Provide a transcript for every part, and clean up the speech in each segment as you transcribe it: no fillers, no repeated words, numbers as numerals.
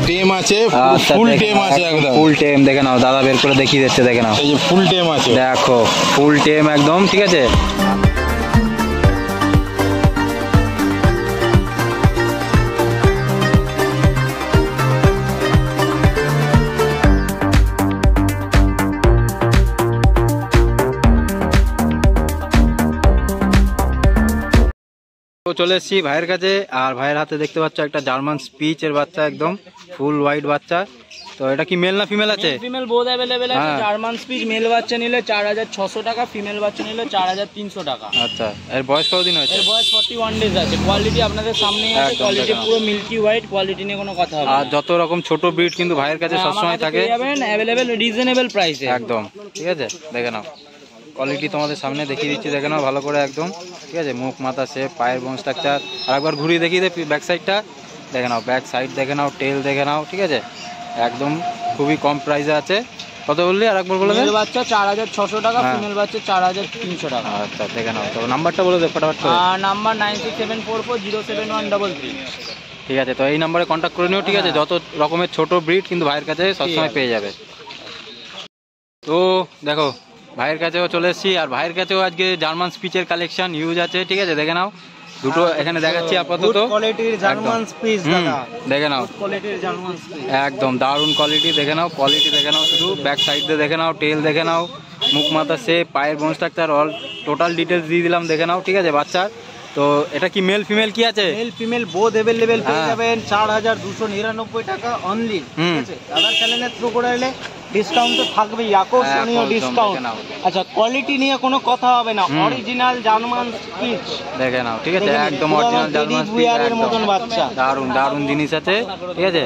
টেম আছে, ফুল টেম আছে একদম, ফুল টেম। দেখে নাও, দাদা বের করে দেখিয়ে দিচ্ছে, দেখে নাও, এই যে ফুল টেম আছে, দেখো ফুল টেম একদম, ঠিক আছে। চলে এসেছি ভাইয়ের কাছে, আর ভাইয়ের হাতে দেখতে পাচ্ছ একটা জার্মান স্পিচ এর বাচ্চা, একদম ফুল হোয়াইট বাচ্চা। তো এটা কি মেল না ফিমেল আছে? ফিমেল বোথ अवेलेबल আছে। জার্মান স্পিচ মেল বাচ্চা নিলে 4600 টাকা, ফিমেল বাচ্চা নিলে 4300 টাকা। আচ্ছা, এর বয়স কতদিন হয়েছে? এর বয়স 41 ডেজ আছে। কোয়ালিটি আপনাদের সামনেই আছে, কোয়ালিটি পুরো মিল্কি হোয়াইট, কোয়ালিটি নিয়ে কোনো কথা হবে না। আর যত রকম ছোট ব্রিড কিন্তু ভাইয়ের কাছে সব সময় থাকে, যাবেন अवेलेबल রিজনেবল প্রাইসে একদম, ঠিক আছে। দেখে নাও কোয়ালিটি তোমাদের সামনে দেখিয়ে দিচ্ছি, দেখে নাও ভালো করে একদম, ঠিক আছে। মুখ, মাথা, শেপ, পায়ের বোন স্ট্রাকচার, আর একবার ঘুরিয়ে দেখিয়ে দে ব্যাক সাইডটা, দেখে নাও ব্যাক সাইড দেখে নাও, টেল দেখে নাও, ঠিক আছে। একদম খুবই কম প্রাইসে আছে। কত বললি আর একবার বলে দে? মেল বাচ্চা 4600 টাকা, ফিমেল বাচ্চা 4300 টাকা। আচ্ছা, দেখে নাও। তো নাম্বারটা বলে দে ফটাফট করে। নাম্বার 9674407133। ঠিক আছে, তো এই নাম্বারে কন্ট্যাক্ট করে নিও, ঠিক আছে। যত রকমের ছোট ব্রিড কিন্তু ভাইয়ের কাছে সবসময় পেয়ে যাবে। তো দেখো ভাইয়ের কাছেও চলে এসেছি, আর ভাইয়ের কাছেও আজকে জার্মান স্পিচের কালেকশন ইউজ আছে, ঠিক আছে। দেখে নাও দুটো এখানে দেখাচ্ছি আপাতত, কোয়ালিটির জার্মান স্পিচ দাদা, দেখে নাও কোয়ালিটির জার্মান স্পিচ একদম দারুণ কোয়ালিটি। দেখে নাও কোয়ালিটি, দেখে নাও শুধু ব্যাক সাইড দিয়ে দেখে নাও, টেল দেখে নাও, মুখ, মাথা, শেপ, পায়ের বোন স্ট্রাকচার, অল টোটাল ডিটেলস দিয়ে দিলাম, দেখে নাও, ঠিক আছে। বাচ্চার তো এটা কি মেল ফিমেল কি আছে? মেল ফিমেল বোথ अवेलेबल পেয়ে যাবেন 4299 টাকা অনলি, ঠিক আছে। দাদার চ্যানেলের থ্রু করে এলে ডিসকাউন্ট তো থাকবেই, আকর্ষণীয় ডিসকাউন্ট। আচ্ছা, কোয়ালিটি নিয়ে কোনো কথা হবে না, অরিজিনাল জার্মান স্পিচ দেখে নাও, ঠিক আছে। একদম অরিজিনাল জার্মান স্পিচ এর মতন বাচ্চা, দারুণ দারুণ জিনিস আছে, ঠিক আছে।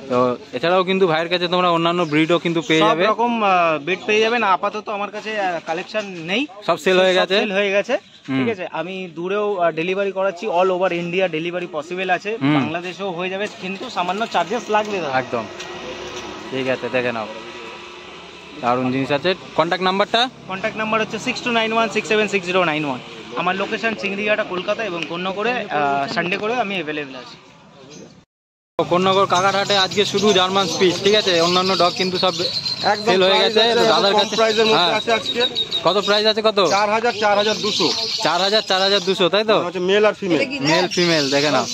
তো এছাড়াও কিন্তু ভাইয়ের কাছে তোমরা অন্যান্য ব্রিডও কিন্তু পেয়ে যাবে, সব রকম ব্রিড পেয়ে যাবেন। আপাতত আমার কাছে কালেকশন নেই, সব সেল হয়ে গেছে, ঠিক আছে। আমি দূরেও ডেলিভারি করাচ্ছি, all over India delivery possible আছে, বাংলাদেশেও হয়ে যাবে, কিন্তু সামান্য চার্জেস লাগবে একদম, ঠিক আছে। দেখে নাও দারুণ জিনিস আছে। কন্ট্যাক্ট নাম্বার হচ্ছে 6291676091। আমার লোকেশন চিংড়িঘাটা, কলকাতা, এবং কোন্নগরে সানডে করে আমি অ্যাভেলেবেল আছি। কোন্নগর কাকারহাটে আজকে শুধু জার্মান স্পিচ, ঠিক আছে। অন্যান্য ডগ কিন্তু সব সেল হয়ে গেছে দাদার কাছে। কত প্রাইস আছে? কত? 4200, 4200, তাই তো? মেল আর ফিমেল, মেল ফিমেল দেখে নাও,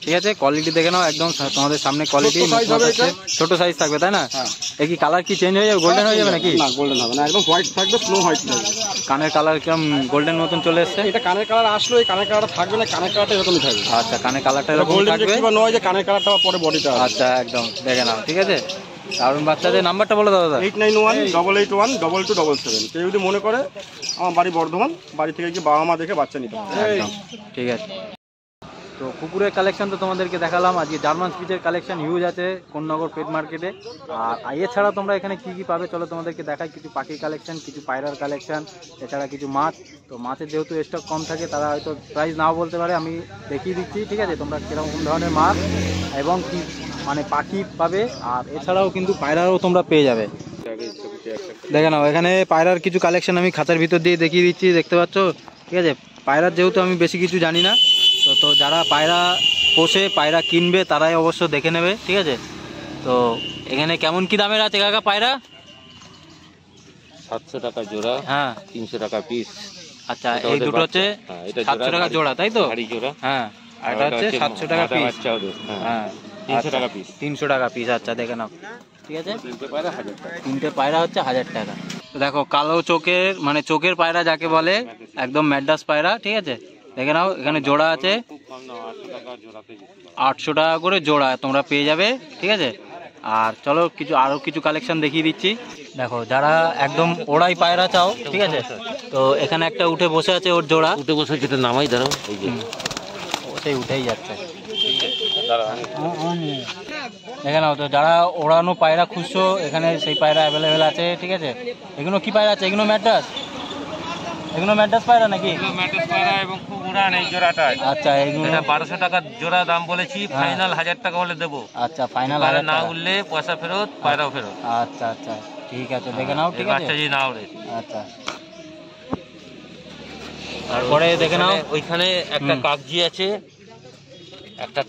ঠিক আছে। কোয়ালিটি দেখে নাও একদম তোমাদের সামনে, কোয়ালিটি ছোট সাইজ থাকবে, তাই না? এই কি কালার কি চেঞ্জ হয়ে যাবে, গোল্ডেন হয়ে যাবে নাকি? না, গোল্ডেন হবে না, একদম হোয়াইট থাকবে, স্নো হোয়াইট থাকবে। কানের কালার কিরকম গোল্ডেন মতন চলে এসছে? এটা কানের কালার আসলো, এই কানের কালারটা থাকবে না, কানের কালারটা এরকমই থাকবে। আচ্ছা, কানের কালারটা এরকম থাকবে, নয় যে কানের কালারটা পরে বডিটা। আচ্ছা, একদম দেখে নাও, ঠিক আছে। দারুণ বাচ্চাদের নাম্বারটা বলে দাও দাদা। 8918812277। কেউ যদি মনে করে আমার বাড়ি বর্ধমান, বাড়ি থেকে গিয়ে বাবা মা দেখে বাচ্চা নিতে হবে, ঠিক আছে। তো কুকুরের কালেকশন তো তোমাদেরকে দেখালাম, আজকে জার্মান স্পিচের কালেকশন হিউজ আছে কোন্নগর পেট মার্কেটে। আর এছাড়া তোমরা এখানে কি কি পাবে চলো তোমাদেরকে দেখাই। কিছু পাখির কালেকশন, কিছু পায়রার কালেকশন, এছাড়া কিছু মাছ। তো মাছের যেহেতু স্টক কম থাকে, তারা হয়তো প্রাইস নাও বলতে পারে, আমি দেখিয়ে দিচ্ছি, ঠিক আছে। তোমরা কীরকম ধরনের মাছ এবং কি মানে পাখি পাবে, আর এছাড়াও কিন্তু পায়রাও তোমরা পেয়ে যাবে। দেখে নাও এখানে পায়রার কিছু কালেকশন আমি খাতার ভিতর দিয়ে দেখিয়ে দিচ্ছি, দেখতে পাচ্ছ, ঠিক আছে। পায়রার যেহেতু আমি বেশি কিছু জানি না, তো যারা পায়রা পোষে, পায়রা কিনবে, তারাই অবশ্য দেখে নেবে, ঠিক আছে। তো এখানে কেমন কি দামের আছে কাকা পায়রা? 700 টাকা জোড়া, হ্যাঁ 300 টাকা পিস। আচ্ছা, এই দুটো হচ্ছে 700 টাকা জোড়া, তাই তো? হ্যাঁ, আর এটা হচ্ছে 700 টাকা পিস, হ্যাঁ 300 টাকা পিস, 300 টাকা পিস। আচ্ছা, দেখে নাও, ঠিক আছে। তিনটে পায়রা হচ্ছে 1000 টাকা। দেখো কালো চোখের মানে চোখের পায়রা যাকে বলে, একদম ম্যাড্রাস পায়রা, ঠিক আছে। দেখে নাও এখানে জোড়া আছে 800 টাকা করে জোড়া তোমরা পেয়ে যাবে, ঠিক আছে। আর চলো আরো কিছু কালেকশন দেখিয়ে দিচ্ছি। দেখো যারা একদম ওড়াই পায়রা চাও, ঠিক আছে, তো এখানে একটা উঠে বসে আছে, ওর জোড়া উঠে বসে যেটা নামাই দাঁড়াও, ওটাই উঠেই যাচ্ছে, দেখে নাও। তো যারা ওড়ানো পায়রা খুঁজছো, এখানে সেই পায়রা অ্যাভেলেবেল আছে, ঠিক আছে। এগুলো কি পায়রা আছে? এগুলো ম্যাড্রাস, এগুলো ম্যাড্রাস পায়রা নাকি? ম্যাড্রাস পায়রা এবং খুব উড়ান এই জোড়াটা। আচ্ছা, এগুলো 1200 টাকা জোড়া দাম বলেছি, ফাইনাল 1000 টাকা হলে দেবো। আচ্ছা, ফাইনাল না উঠলে পয়সা ফেরত, পায়রাও ফেরত। আচ্ছা আচ্ছা, ঠিক আছে, দেখে নাও, ঠিক আছে। আচ্ছা, জি না উড়ে, আচ্ছা। তারপরে দেখে নাও ওইখানে একটা কাগজি আছে, একটা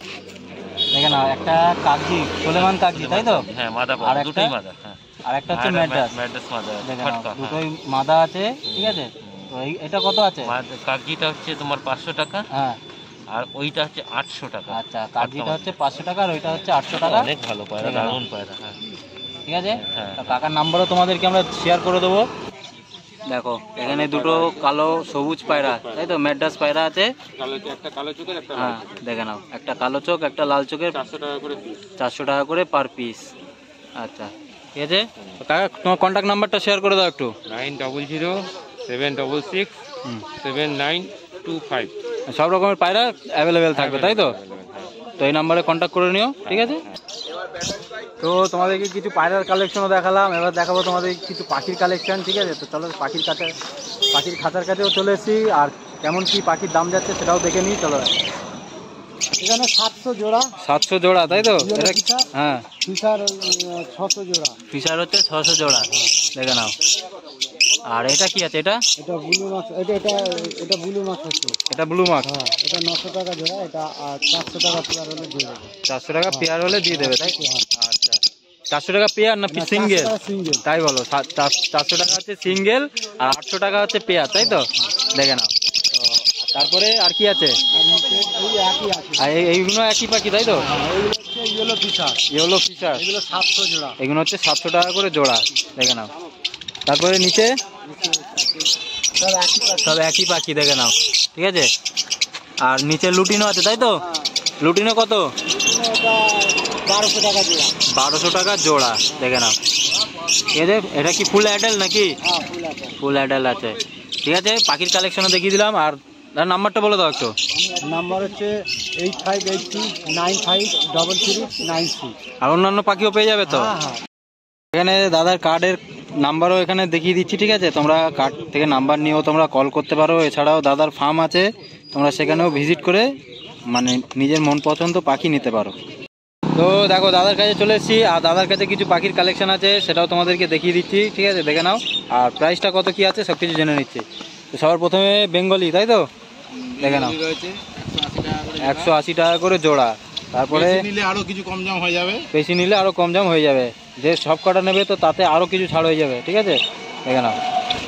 দেখে নাও, একটা কাগজি, সোলেমান কাগজি, তাই তো? হ্যাঁ মাদা আর পাবে, একটা? দুটোই মাদা। হ্যাঁ আর একটা হচ্ছে ম্যাড্রাস। ম্যাড্রাস মাদা দেখে নাও, ফটকা। দুটোই মাদা আছে, ঠিক আছে। তো এটা কত আছে? কাগজিটা হচ্ছে তোমার 500 টাকা, হ্যাঁ আর ওইটা হচ্ছে 800 টাকা। আচ্ছা, কাগজিটা হচ্ছে 500 টাকা আর ওইটা হচ্ছে 800 টাকা। অনেক ভালো পায়রা, দেখে নাও। দারুণ পায়রা। হ্যাঁ ঠিক আছে, হ্যাঁ। তো কাকার নাম্বারও তোমাদেরকে আমরা শেয়ার করে দেবো। দেখো এখানে দুটো কালো সবুজ পায়রা, তাই তো? ম্যাড্রাস পায়রা আছে। হ্যাঁ দেখে নাও, একটা কালো চোখ একটা লাল চোখের, 400 টাকা করে পার পিস। আচ্ছা ঠিক আছে, তো কাকা তোমার কন্ট্যাক্ট নাম্বারটা শেয়ার করে দাও একটু। 9007667925। সব রকমের পায়রা অ্যাভেলেবেল থাকবে, তাই তো? তো এই নাম্বারে কন্ট্যাক্ট করে নিও, ঠিক আছে। তো তোমাদেরকে কিছু পায়রার কালেকশনও দেখালাম, এবার দেখাবো তোমাদের কিছু পাখির কালেকশন, ঠিক আছে। তো চলো পাখির খাঁচার কাছেও চলে এসেছি, আর কেমন কি পাখির দাম যাচ্ছে সেটাও দেখে নিই, চলো। এখানে 700 জোড়া, 700 জোড়া, তাই তো? এটা হ্যাঁ, ফিশার 600 জোড়া। ফিশার হচ্ছে 600 জোড়া, দেখে নাও। আর এটা কি আছে? এটা এটা ব্লু মাছ, এটা ব্লু মাছ হচ্ছে। এটা ব্লু মার্ক। হ্যাঁ, এটা 900 টাকা জোড়া, এটা 400 টাকা পেয়ার হলে দিয়ে দেবে। 400 টাকা পেয়ার হলে দিয়ে দেবে, তাই? হ্যাঁ। আচ্ছা, 400 টাকা পেয়ার না সিঙ্গেল? সিঙ্গেল। তাই বলো, 400 টাকা হচ্ছে সিঙ্গেল আর 800 টাকা হচ্ছে পেয়ার, তাই তো? দেখে নাও। তো তারপরে আর কি আছে? আর নিচে এই একই আছে। আর এইগুলো একই পাখি, তাই তো? এইগুলো হচ্ছে ইয়েলো ফিশার, ইয়েলো ফিশার, এগুলো 700 জোড়া। এগুলো হচ্ছে 700 টাকা করে জোড়া, দেখে নাও। তারপরে নিচে সব একই পাখি, দেখে নাও, ঠিক আছে। আর নিচে লুটিনো আছে, তাই তো? লুটিনো কত? এটা 1200 টাকা জোড়া। 1200 টাকা জোড়া, দেখে নাও। ঠিক আছে, এটা কি ফুল অ্যাডাল নাকি? হ্যাঁ, ফুল আছে। ফুল অ্যাডাল আছে, ঠিক আছে। পাখির কালেকশনও দেখিয়ে দিলাম। আর তার নাম্বারটা বলে দাও একটু। নাম্বার হচ্ছে 8582953396। আর অন্যান্য পাখিও পেয়ে যাবে তো? হ্যাঁ হ্যাঁ। এখানে দাদার কার্ডের নাম্বারও এখানে দেখিয়ে দিচ্ছি, ঠিক আছে। তোমরা কার্ড থেকে নাম্বার নিয়েও তোমরা কল করতে পারো। এছাড়াও দাদার ফার্ম আছে, তোমরা সেখানেও ভিজিট করে মানে নিজের মন পছন্দ পাখি নিতে পারো। তো দেখো দাদার কাছে চলে এসেছি, আর দাদার কাছে কিছু পাখির কালেকশন আছে, সেটাও তোমাদেরকে দেখিয়ে দিচ্ছি, ঠিক আছে। দেখে নাও, আর প্রাইসটা কত কি আছে সব কিছু জেনে নিচ্ছি। তো সবার প্রথমে বেঙ্গলি, তাই তো? দেখে নাও, 180 টাকা করে জোড়া। তারপরে নিলে আরো কিছু কম দাম হয়ে যাবে। বেশি নিলে আরও কম দাম হয়ে যাবে, যে সব কটা নেবে তো তাতে আরও কিছু ছাড় হয়ে যাবে, ঠিক আছে। দেখে নাও।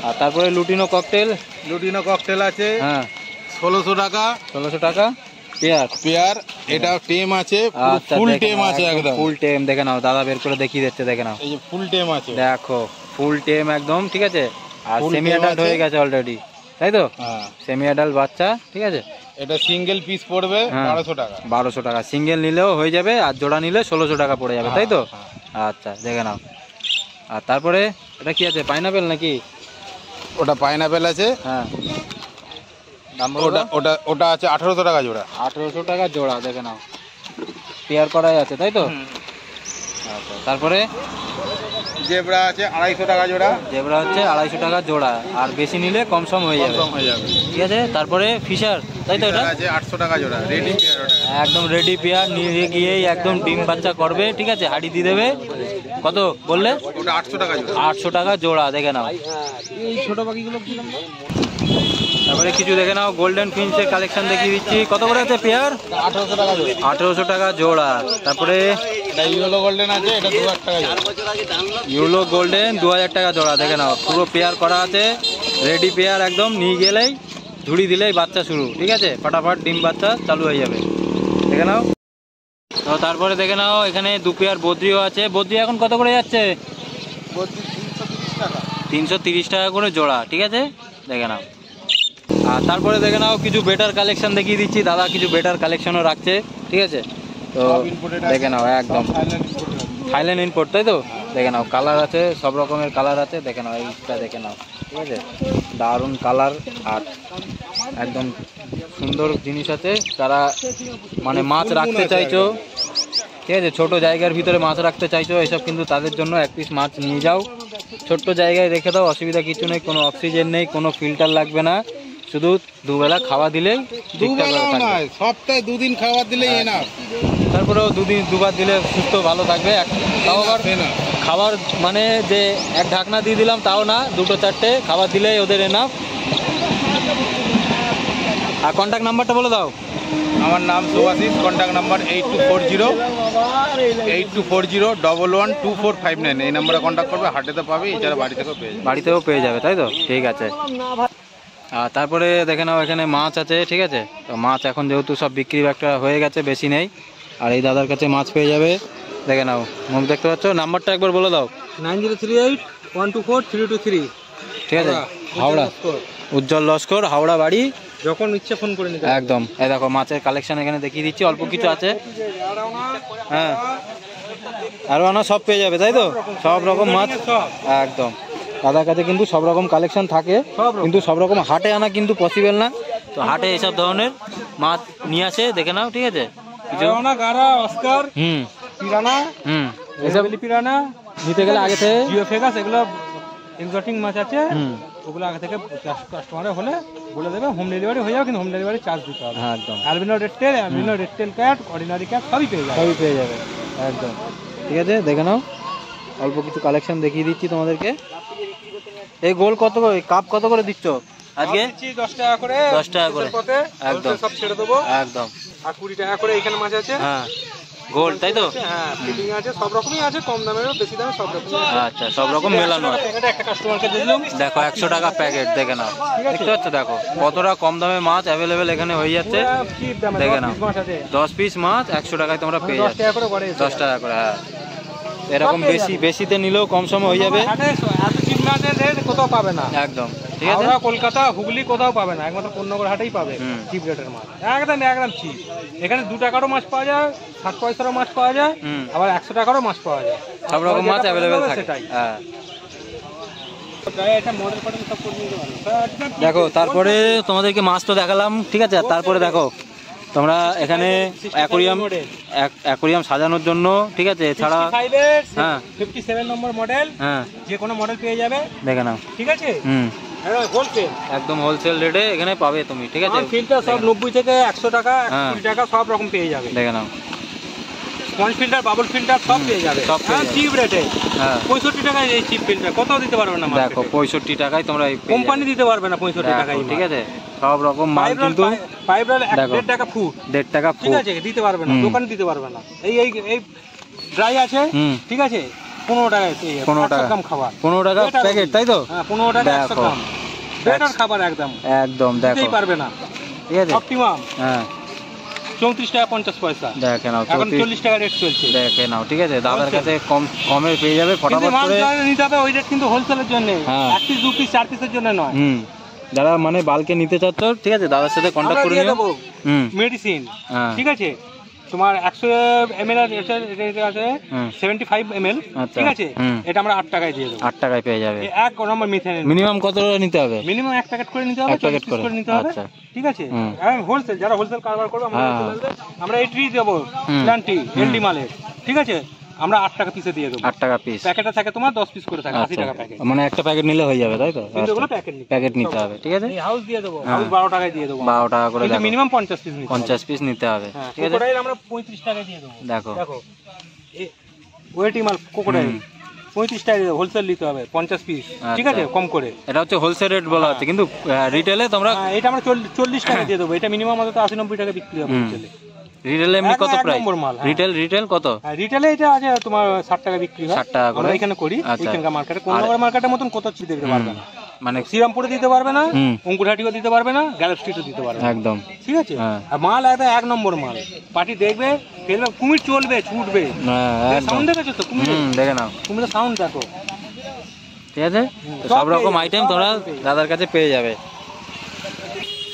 আর তারপরে লুটিনো ককটেল আছে হ্যাঁ 1600 টাকা। 1600 টাকা পেয়ার। এটা টেম আছে, আচ্ছা, ফুল দেখে টেম নাও, আছে একদম। ফুল টেম। দেখে নাও, দাদা বের করে দেখিয়ে দিচ্ছে, দেখে নাও। এই যে ফুল টেম আছে, দেখো ফুল টেম একদম, ঠিক আছে। আর Full সেমি tame অ্যাডাল্ট আছে। হয়ে গেছে অলরেডি, তাই তো? হ্যাঁ। সেমি অ্যাডাল্ট বাচ্চা, ঠিক আছে। এটা সিঙ্গেল পিস পড়বে হ্যাঁ। 1200 টাকা। 1200 টাকা সিঙ্গেল নিলেও হয়ে যাবে, আর জোড়া নিলে 1600 টাকা পড়ে যাবে, তাই তো? আচ্ছা, দেখে নাও। আর তারপরে এটা কি আছে? পাইনাপেল নাকি? ওটা পাইনাপেল আছে। হ্যাঁ, দাম ওটা আছে 1800 টাকা জোড়া। 1800 টাকা জোড়া, দেখে নাও। পেয়ার করাই আছে, তাই তো? আচ্ছা, তারপরে জেব্রা আছে 250 টাকা জোড়া। জেব্রা হচ্ছে 250 টাকা জোড়া, আর বেশি নিলে কম সম হয়ে যাবে, ঠিক আছে। তারপরে ফিশার, তাই তো? এটা আছে 800 টাকা জোড়া, রেডি পেয়ার। ওটা একদম রেডি পেয়ার, নিয়ে গিয়েই একদম ডিম বাচ্চা করবে, ঠিক আছে। হাড়ি দিয়ে দেবে। কত বললে? ওটা 800 টাকা জোড়া। 800 টাকা জোড়া, দেখে নাও। এই ছোট পাখিগুলো কি দাম? তারপরে কিছু দেখে নাও, গোল্ডেন ফিন্সের কালেকশন দেখিয়ে দিচ্ছি। কত করে আছে পেয়ার? 1800 টাকা জোড়া। 1800 টাকা জোড়া। তারপরে এটা ইয়েলো গোল্ডেন আছে, এটা 2000 টাকা জোড়া। ইউলো গোল্ডেন 2000 টাকা জোড়া, দেখে নাও। পুরো পেয়ার করা আছে, রেডি পেয়ার একদম। নিয়ে গেলেই ঝুড়ি দিলেই বাচ্চা শুরু, ঠিক আছে। ফাটাফাট ডিম বাচ্চা চালু হয়ে যাবে, দেখে নাও। তো তারপরে দেখে নাও, এখানে 2 পেয়ার বদ্রিও আছে। বদ্রি এখন কত করে যাচ্ছে? 330 টাকা। 330 টাকা করে জোড়া, ঠিক আছে, দেখে নাও। আর তারপরে দেখে নাও, কিছু বেটার কালেকশন দেখিয়ে দিচ্ছি। দাদা কিছু বেটার কালেকশনও রাখছে, ঠিক আছে। তো দেখে নাও, একদম থাইল্যান্ড ইম্পোর্ট, তাই তো? দেখে নাও, কালার আছে, সব রকমের কালার আছে, দেখে নাও। এইটা দেখে নাও, ঠিক আছে। দারুণ কালার আর একদম সুন্দর জিনিস আছে। যারা মানে মাছ রাখতে চাইছো, ঠিক আছে, ছোট জায়গার ভিতরে মাছ রাখতে চাইছো, এসব কিন্তু তাদের জন্য এক পিস মাছ নিয়ে যাও। ছোট্ট জায়গায় রেখে দাও, অসুবিধা কিছু নেই। কোনো অক্সিজেন নেই, কোনো ফিল্টার লাগবে না, শুধু দুবেলা খাওয়া দিলেই ঠিকঠাক থাকবে। সপ্তাহে 2 দিন খাবার দিলেই এনাফ। তারপরেও দুবার দিলে সুস্থ ভালো থাকবে। তাও আবার খাবার মানে যে এক ঢাকনা দিয়ে দিলাম তাও না, 2-4টে খাবার দিলেই ওদের এনাফ। আর কন্ট্যাক্ট নাম্বারটা বলে দাও। আমার নাম সুভাষিস, কন্ট্যাক্ট নাম্বার 8240 এই নাম্বারে কন্ট্যাক্ট করবে, হাটেতে পাবে, এছাড়া বাড়ি থেকেও পেয়ে যাবে। বাড়িতেও পেয়ে যাবে, তাই তো? ঠিক আছে। আর তারপরে দেখে নাও এখানে মাছ আছে, ঠিক আছে? তো মাছ এখন যেহেতু সব বিক্রি একটা হয়ে গেছে, বেশি নেই। আর এই দাদার কাছে মাছ পেয়ে যাবে, দেখে নাও। মুখ দেখতে পাচ্ছ, নাম্বারটা একবার বলে দাও। 9038124323। ঠিক আছে, হাওড়া উজ্জ্বল লস্কর, হাওড়া বাড়ি। যখন ইচ্ছে ফোন করে নিতে। একদম। এই দেখো মাছের কালেকশন এখানে দেখিয়ে দিচ্ছি, অল্প কিছু আছে। হ্যাঁ, আরও আনা সব পেয়ে যাবে, তাই তো? সব রকম মাছ একদম। দাদার কাছে কিন্তু সব রকম কালেকশন থাকে, কিন্তু সব রকম হাটে আনা কিন্তু পসিবল না। তো হাটে এসব ধরনের মাছ নিয়ে আসে, দেখে নাও, ঠিক আছে? গারা, অস্কার, পিরানা, এসব পিরানা নিতে গেলে আগে থেকে জিও ফেগাস, এগুলো এক্সোটিক মাছ আছে, ওগুলো আগে থেকে কাস্টমারে হলে বলে দেবে, হোম ডেলিভারি হয়ে যাবে, কিন্তু হোম ডেলিভারি চার্জ দিতে হবে। হ্যাঁ, একদম। Albino red tail cat, ordinary cat সবই পেয়ে যাবে, সবই পেয়ে যাবে, একদম। ঠিক আছে, দেখে নাও, অল্প কিছু কালেকশন দেখিয়ে দিচ্ছি তোমাদেরকে। এই গোল কত করে, কাপ কত করে দিচ্ছ আজকে? 10 টাকা করে, 10 টাকা করে, একদম। সব ছেড়ে দেবো একদম। আর 20 টাকা করে এখানে মাছ আছে। হ্যাঁ, গোল, তাই তো? হ্যাঁ, ফিটিং আছে, সব রকমই আছে, কম দামেরও বেশি দামে সব রকম। আচ্ছা, সব রকম মেলানো আছে। একটা কাস্টমারকে দিলাম, দেখো 100 টাকা প্যাকেট, দেখে নাও, দেখতে পাচ্ছ? দেখো কতটা কম দামে মাছ অ্যাভেলেবেল এখানে হয়ে যাচ্ছে, দেখে নাও। 10 পিস মাছ 100 টাকায় তোমরা পেয়ে যাচ্ছ। 10 টাকা করে পড়ে, 10 টাকা করে। হ্যাঁ, এরকম বেশিতে নিলেও কম সময় হয়ে যাবে। এত চিপ মাছের রেট কোথাও পাবে না, একদম। ঠিক আছে, হাওড়া, কলকাতা, হুগলি কোথাও পাবে না, একমাত্র কোন্নগর হাটেই পাবে চিপ রেটের মাছ। একদম চিপ। এখানে 2 টাকারও মাছ পাওয়া যায়, 60 পয়সারও মাছ পাওয়া যায়, আবার 100 টাকারও মাছ পাওয়া যায়, সব রকম মাছ অ্যাভেলেবেল থাকে। সেটাই। হ্যাঁ, এটা মডেল ফডেল সব করে নিতে পারো। দেখো তারপরে তোমাদেরকে মাছ তো দেখালাম, ঠিক আছে? তারপরে দেখো তোমরা এখানে অ্যাকোরিয়াম সাজানোর জন্য, ঠিক আছে? এছাড়া 57 নম্বর মডেল, হ্যাঁ, যে কোনো মডেল পেয়ে যাবে, দেখে নাও। ঠিক আছে? হোলসেল, একদম হোলসেল রেটে এখানে পাবে তুমি, ঠিক আছে? ফিল্টার সব 90 থেকে 100 টাকা, 120 টাকা সব রকম পেয়ে যাবে, দেখে নাও। স্পঞ্জ ফিল্টার, বাবল ফিল্টার সব পেয়ে যাবে, সব পেয়ে যাবে। চিপ রেটে। হ্যাঁ, 65 টাকায় এই চিপ ফিল্টার কত দিতে পারবে না, দেখো 65 টাকায় তোমরা কোম্পানি দিতে পারবে না 65 টাকায়, ঠিক আছে? সব রকম মাল কিন্তু পাইপরাল 1.5 টাকা ফুট, 1.5 টাকা ঠিক ফুট, আছে? দিতে পারবে না, দোকানে দিতে পারবে না। এই ড্রাই আছে, ঠিক আছে? 15 টাকায় 15 টাকা গ্রাম খাবার, 15 টাকা প্যাকেট, তাই তো? হ্যাঁ, 15 টাকা 100 গ্রাম বেটার খাবার, একদম দেখো, দিতেই পারবে না, ঠিক আছে? অপটিমাম। হ্যাঁ, 34 টাকা 50 পয়সা, দেখে নাও। এখন 40 টাকা রেট চলছে, দেখে নাও, ঠিক আছে? দাদার কাছে কমে পেয়ে যাবে, ফটাফট করে নিতে হবে। ওই রেট কিন্তু হোলসেলের জন্য, 1 পিস 2 পিস 4 পিসের জন্য নয়। যারা মানে বালকে নিতে চাচ্ছ, ঠিক আছে? দাদার সাথে কন্ট্যাক্ট করে নিও। মেডিসিন, ঠিক আছে? তোমার 100 ml আছে 75 ml, ঠিক আছে? এটা আমরা 8 টাকায় দিয়ে দেবো, 8 টাকায় পেয়ে যাবে। 1 নম্বর মিথাইল। মিনিমাম কত টাকা নিতে হবে? মিনিমাম 1 প্যাকেট করে নিতে হবে, 1 প্যাকেট করে নিতে হবে, আচ্ছা, ঠিক আছে? হোলসেল, যারা হোলসেল কারবার করবে আমরা এই ট্রি দেবো, প্ল্যান্টি এলডি মালের, ঠিক আছে? আমরা 8 টাকা পিসে দিয়ে দেবো, 8 টাকা পিস। প্যাকেটে থাকে তোমার 10 পিস করে থাকে, 80 টাকা প্যাকেট। মানে একটা প্যাকেট নিলে হয়ে যাবে, তাই তো? কিন্তু এগুলো প্যাকেট নিতে হবে, ঠিক আছে? এই হাউস দিয়ে দেবো, হাউস 12 টাকায় দিয়ে দেবো, 12 টাকা করে। দেখো মিনিমাম 50 পিস নিতে হবে, 50 পিস নিতে হবে, ঠিক আছে? কোকোডাইল আমরা 35 টাকায় দিয়ে দেবো। দেখো ওয়েটি মাল কোকোডাইল 35 টাকায় দিয়ে হোলসেল নিতে হবে, 50 পিস, ঠিক আছে? কম করে। এটা হচ্ছে হোলসেল রেট বলা হচ্ছে, কিন্তু রিটেলে তোমরা এটা আমরা 40 টাকা দিয়ে দেবো। এটা মিনিমাম আমাদের 80-90 টাকা বিক্রি হবে হোলসেলে। রিটেলে এমনি কত প্রাইস? রিটেল কত? রিটেলে এটা আছে তোমার 60 টাকা বিক্রি হয়, 60 টাকা করে আমরা এখানে করি। এখানকার মার্কেটে কোন্নগর মার্কেটের মতন কত চিপ দিতে পারবে না, মানে শ্রীরামপুরে দিতে পারবে না, অঙ্কুরহাটিও দিতে পারবে না, গ্যালপ স্ট্রিটও দিতে পারবে না, একদম, ঠিক আছে? আর মাল একদম 1 নম্বর মাল। পার্টি দেখবে, ফেলবে, কুমির চলবে, ছুটবে। সাউন্ড দেখেছো তো কুমির? দেখে নাও, কুমিরের সাউন্ড দেখো, ঠিক আছে? সব রকম আইটেম তোমরা দাদার কাছে পেয়ে যাবে।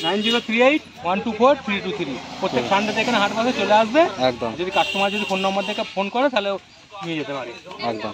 9038124323 প্রত্যেক সানডেতে এখানে হাট বাজারে চলে আসবে, একদম। যদি কাস্টমার যদি ফোন নম্বর থেকে ফোন করে তাহলে নিয়ে যেতে পারে, একদম।